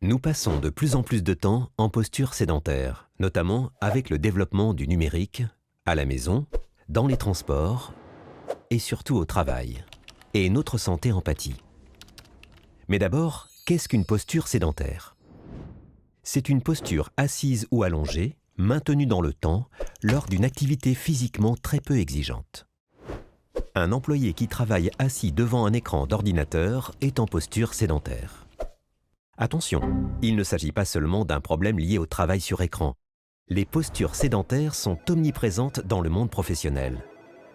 Nous passons de plus en plus de temps en posture sédentaire, notamment avec le développement du numérique, à la maison, dans les transports et surtout au travail. Et notre santé en pâtit. Mais d'abord, qu'est-ce qu'une posture sédentaire? C'est une posture assise ou allongée, maintenue dans le temps, lors d'une activité physiquement très peu exigeante. Un employé qui travaille assis devant un écran d'ordinateur est en posture sédentaire. Attention, il ne s'agit pas seulement d'un problème lié au travail sur écran. Les postures sédentaires sont omniprésentes dans le monde professionnel.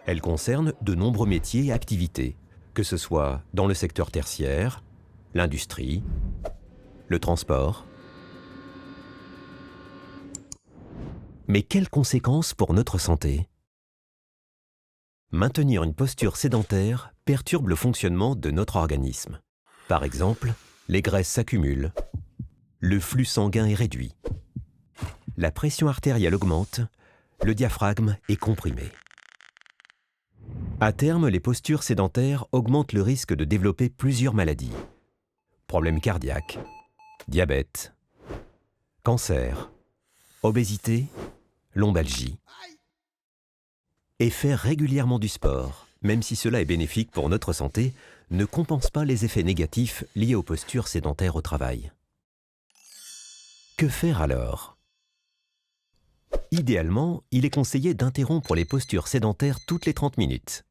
Elles concernent de nombreux métiers et activités, que ce soit dans le secteur tertiaire, l'industrie, le transport. Mais quelles conséquences pour notre santé? Maintenir une posture sédentaire perturbe le fonctionnement de notre organisme. Par exemple, les graisses s'accumulent, le flux sanguin est réduit, la pression artérielle augmente, le diaphragme est comprimé. À terme, les postures sédentaires augmentent le risque de développer plusieurs maladies. Problèmes cardiaques, diabète, cancer, obésité, lombalgie. Et faire régulièrement du sport, même si cela est bénéfique pour notre santé, ne compense pas les effets négatifs liés aux postures sédentaires au travail. Que faire alors? Idéalement, il est conseillé d'interrompre les postures sédentaires toutes les 30 minutes.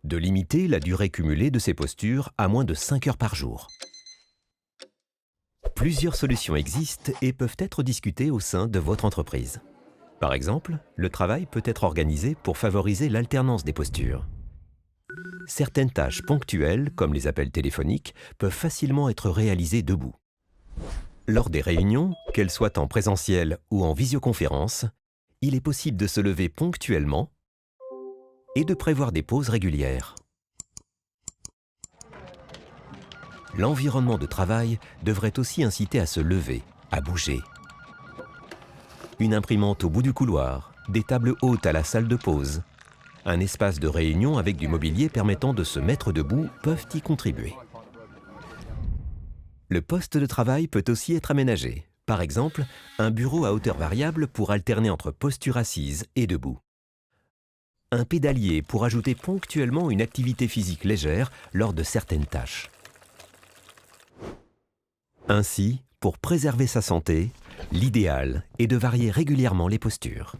De limiter la durée cumulée de ces postures à moins de 5 heures par jour. Plusieurs solutions existent et peuvent être discutées au sein de votre entreprise. Par exemple, le travail peut être organisé pour favoriser l'alternance des postures. Certaines tâches ponctuelles, comme les appels téléphoniques, peuvent facilement être réalisées debout. Lors des réunions, qu'elles soient en présentiel ou en visioconférence, il est possible de se lever ponctuellement et de prévoir des pauses régulières. L'environnement de travail devrait aussi inciter à se lever, à bouger. Une imprimante au bout du couloir, des tables hautes à la salle de pause, un espace de réunion avec du mobilier permettant de se mettre debout peuvent y contribuer. Le poste de travail peut aussi être aménagé. Par exemple, un bureau à hauteur variable pour alterner entre posture assise et debout. Un pédalier pour ajouter ponctuellement une activité physique légère lors de certaines tâches. Ainsi, pour préserver sa santé, l'idéal est de varier régulièrement les postures.